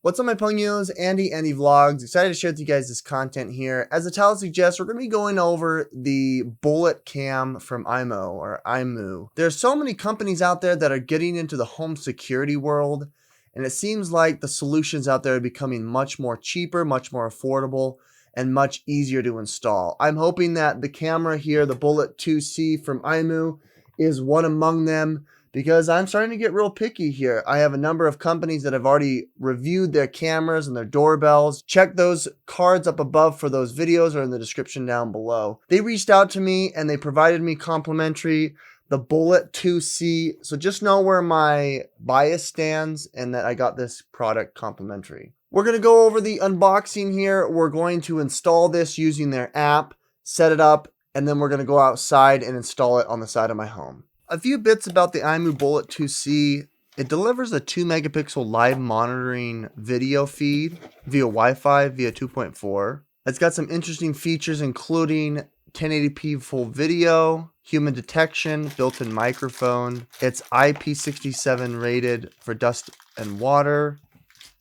What's up, my Pongos? Andy Vlogs. Excited to share with you guys this content here. As the title suggests, we're going to be going over the Bullet Cam from IMOU. There's so many companies out there that are getting into the home security world, and it seems like the solutions out there are becoming much more cheaper, much more affordable, and much easier to install. I'm hoping that the camera here, the Bullet 2C from IMOU, is one among them, because I'm starting to get real picky here. I have a number of companies that have already reviewed their cameras and their doorbells. Check those cards up above for those videos or in the description down below. They reached out to me and they provided me complimentary the Bullet 2C. So just know where my bias stands and that I got this product complimentary. We're going to go over the unboxing here. We're going to install this using their app, set it up, and then we're going to go outside and install it on the side of my home. A few bits about the IMOU Bullet 2C. It delivers a 2 megapixel live monitoring video feed via Wi-Fi via 2.4. It's got some interesting features including 1080p full video, human detection, built-in microphone. It's IP67 rated for dust and water.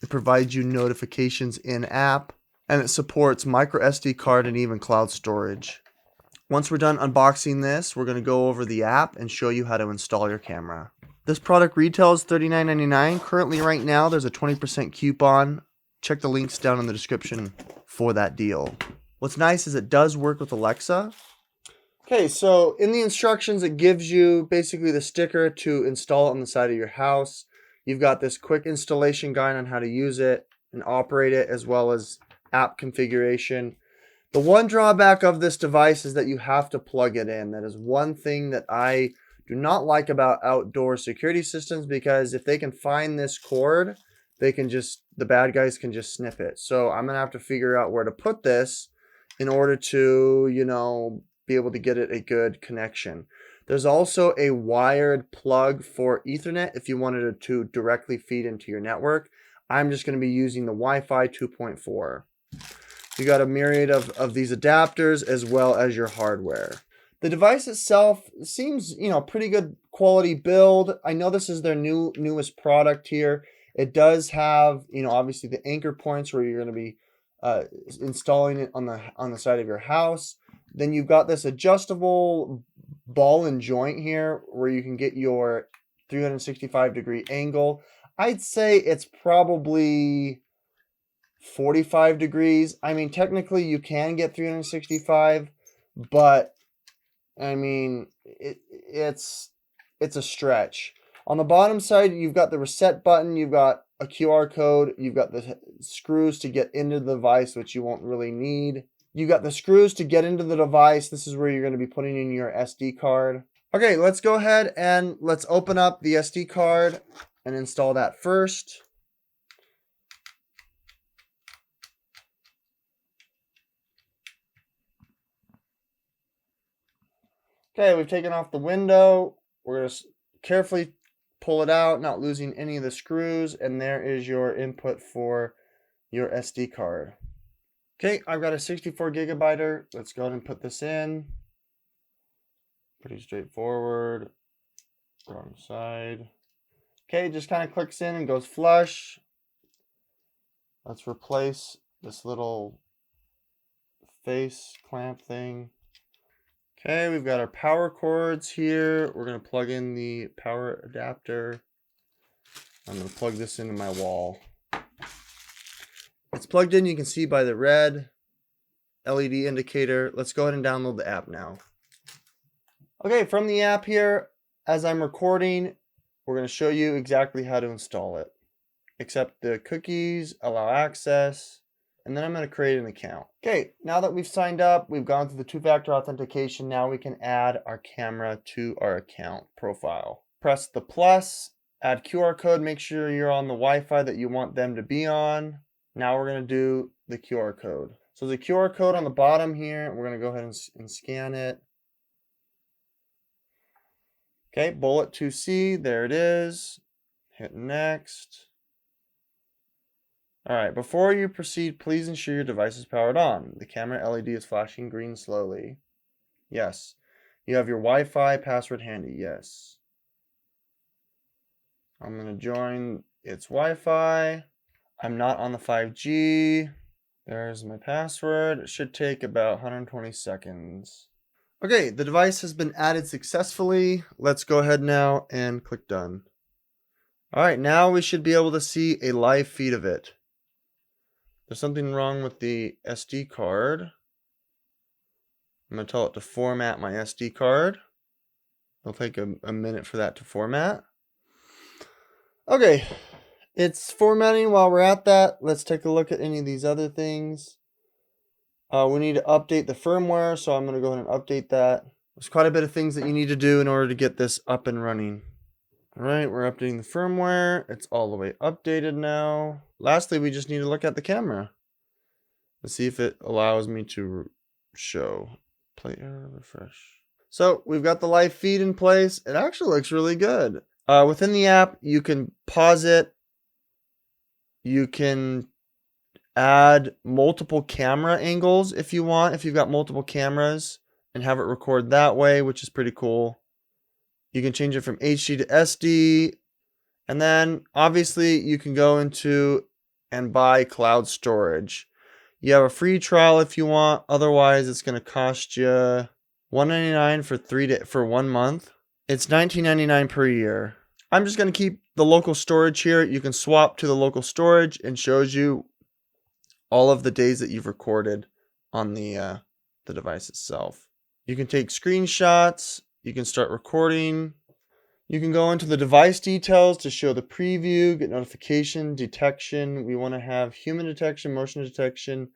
It provides you notifications in-app, and it supports micro SD card and even cloud storage. Once we're done unboxing this, we're going to go over the app and show you how to install your camera. This product retails $39.99. Currently right now, there's a 20% coupon. Check the links down in the description for that deal. What's nice is it does work with Alexa. Okay, so in the instructions, it gives you basically the sticker to install it on the side of your house. You've got this quick installation guide on how to use it and operate it, as well as app configuration. The one drawback of this device is that you have to plug it in. That is one thing that I do not like about outdoor security systems, because if they can find this cord, the bad guys can just snip it. So I'm going to have to figure out where to put this in order to, be able to get it a good connection. There's also a wired plug for Ethernet if you wanted it to directly feed into your network. I'm just going to be using the Wi-Fi 2.4. You got a myriad of these adapters as well as your hardware. The device itself seems, pretty good quality build. I know this is their newest product here. It does have, obviously the anchor points where you're going to be installing it on the side of your house. Then you've got this adjustable ball and joint here where you can get your 365-degree angle. I'd say it's probably 45 degrees. I mean, technically you can get 365, but I mean, it's a stretch. On the bottom side, you've got the reset button, you've got a QR code, you've got the screws to get into the device, which you won't really need. You've got the screws to get into the device. This is where you're going to be putting in your SD card. Okay, let's go ahead and let's open up the SD card and install that first. Okay, we've taken off the window. We're going to carefully pull it out, not losing any of the screws, and there is your input for your SD card. Okay, I've got a 64 gigabyte. Let's go ahead and put this in. Pretty straightforward. Wrong side. Okay, just kind of clicks in and goes flush. Let's replace this little face clamp thing. Okay, we've got our power cords here. We're going to plug in the power adapter. I'm going to plug this into my wall. It's plugged in, you can see by the red LED indicator. Let's go ahead and download the app now. Okay, from the app here, as I'm recording, we're going to show you exactly how to install it. Accept the cookies, allow access, and then I'm going to create an account. Okay, now that we've signed up, we've gone through the two-factor authentication. Now we can add our camera to our account profile. Press the plus, add QR code, make sure you're on the Wi-Fi that you want them to be on. Now we're going to do the QR code. So the QR code on the bottom here, we're going to go ahead and scan it. Okay, Bullet 2C, there it is. Hit next. All right, before you proceed, please ensure your device is powered on. The camera LED is flashing green slowly. Yes. You have your Wi-Fi password handy. Yes. I'm going to join its Wi-Fi. I'm not on the 5G. There's my password. It should take about 120 seconds. Okay, the device has been added successfully. Let's go ahead now and click done. All right, now we should be able to see a live feed of it. There's something wrong with the SD card. I'm going to tell it to format my SD card. It'll take a minute for that to format. Okay, it's formatting. While we're at that, let's take a look at any of these other things. We need to update the firmware, so I'm going to go ahead and update that. There's quite a bit of things that you need to do in order to get this up and running. All right, we're updating the firmware. It's all the way updated now. Lastly, we just need to look at the camera. Let's see if it allows me to show. Play error, refresh. So we've got the live feed in place. It actually looks really good. Within the app, you can pause it. You can add multiple camera angles if you want, if you've got multiple cameras, and have it record that way, which is pretty cool. You can change it from HD to SD. And then obviously you can go into and buy cloud storage. You have a free trial if you want. Otherwise, it's going to cost you $199 for 1 month. It's $19.99 per year. I'm just going to keep the local storage here. You can swap to the local storage and shows you all of the days that you've recorded on the device itself. You can take screenshots. You can start recording. You can go into the device details to show the preview, get notification, detection. We want to have human detection, motion detection,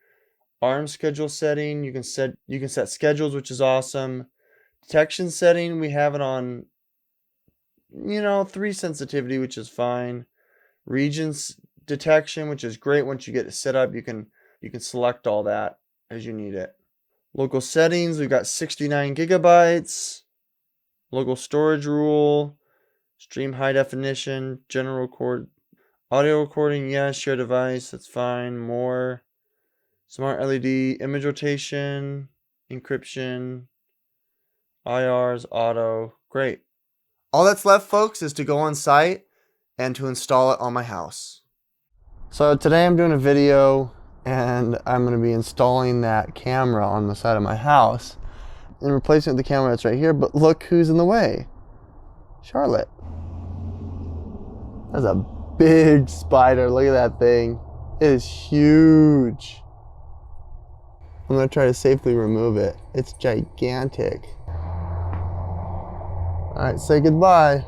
arm schedule setting. You can set schedules, which is awesome. Detection setting, we have it on 3 sensitivity, which is fine. Regions detection, which is great. Once you get it set up, you can select all that as you need it. Local settings, we've got 69 gigabytes. Local storage rule, stream high definition, general record, audio recording, yes, share device, that's fine. More, smart LED, image rotation, encryption, IRs, auto, great. All that's left, folks, is to go on site and to install it on my house. So today I'm doing a video and I'm going to be installing that camera on the side of my house and replacing it with the camera that's right here. But look who's in the way. Charlotte. That's a big spider. Look at that thing. It is huge. I'm going to try to safely remove it. It's gigantic. Alright, say goodbye.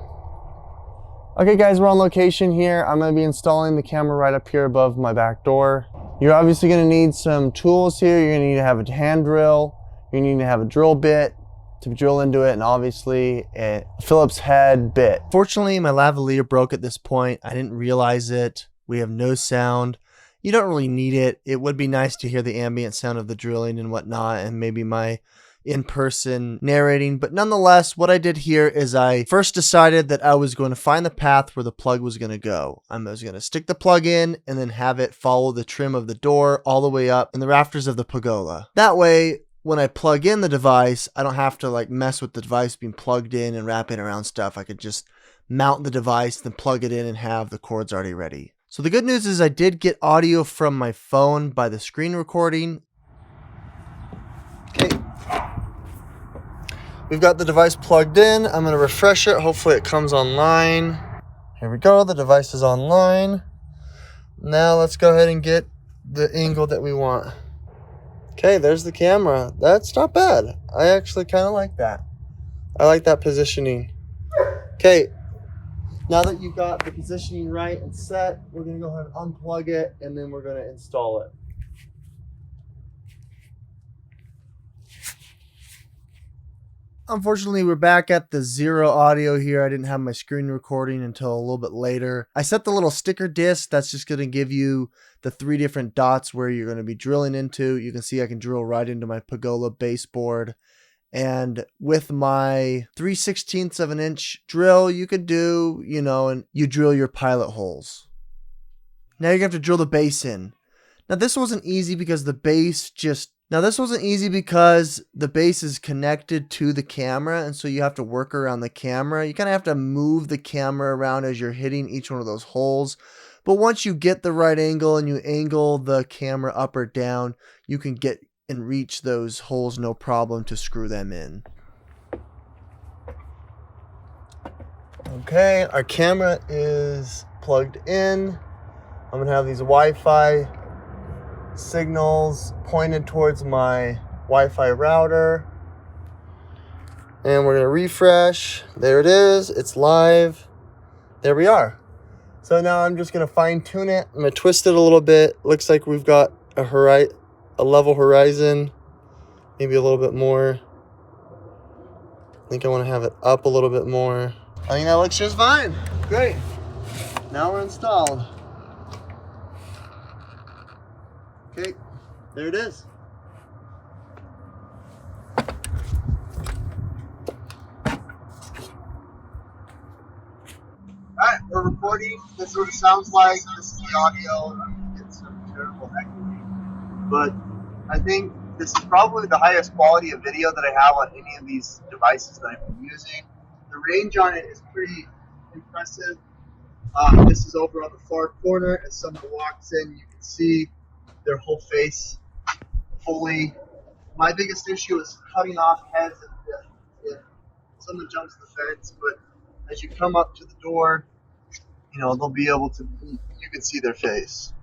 Okay guys, we're on location here. I'm going to be installing the camera right up here above my back door. You're obviously going to need some tools here. You're going to need to have a hand drill. You need to have a drill bit to drill into it, and obviously a Phillips head bit. Fortunately, my lavalier broke at this point. I didn't realize it. We have no sound. You don't really need it. It would be nice to hear the ambient sound of the drilling and whatnot, and maybe my in-person narrating. But nonetheless, what I did here is I first decided that I was going to find the path where the plug was going to go. I was going to stick the plug in and then have it follow the trim of the door all the way up in the rafters of the pergola. That way, when I plug in the device, I don't have to mess with the device being plugged in and wrapping around stuff. I could just mount the device, then plug it in and have the cords already ready. So the good news is I did get audio from my phone by the screen recording. Okay. We've got the device plugged in. I'm going to refresh it. Hopefully it comes online. Here we go. The device is online. Now let's go ahead and get the angle that we want. Okay, there's the camera. That's not bad. I actually kind of like that. I like that positioning. Okay, now that you've got the positioning right and set, we're going to go ahead and unplug it, and then we're going to install it. Unfortunately, we're back at the zero audio here. I didn't have my screen recording until a little bit later. I set the little sticker disc. That's just going to give you the 3 different dots where you're going to be drilling into. You can see I can drill right into my pergola baseboard. And with my 3/16 of an inch drill, you could do, and you drill your pilot holes. Now you're going to have to drill the base in. Now this wasn't easy because the base is connected to the camera, and so you have to work around the camera. You kind of have to move the camera around as you're hitting each one of those holes. But once you get the right angle and you angle the camera up or down, you can get and reach those holes no problem to screw them in. Okay, our camera is plugged in. I'm gonna have these Wi-Fi signals pointed towards my Wi-Fi router. And we're gonna refresh. There it is, it's live. There we are. So now I'm just gonna fine tune it. I'm gonna twist it a little bit. Looks like we've got a level horizon, maybe a little bit more. I think I wanna have it up a little bit more. I think that looks just fine. Great. Now we're installed. Okay, there it is. Alright, we're recording. This is what it sounds like. This is the audio. It's some terrible echoing. But I think this is probably the highest quality of video that I have on any of these devices that I've been using. The range on it is pretty impressive. This is over on the far corner. As someone walks in, you can see their whole face fully. My biggest issue is cutting off heads if someone jumps the fence, but as you come up to the door, you know, they'll be able to, you can see their face.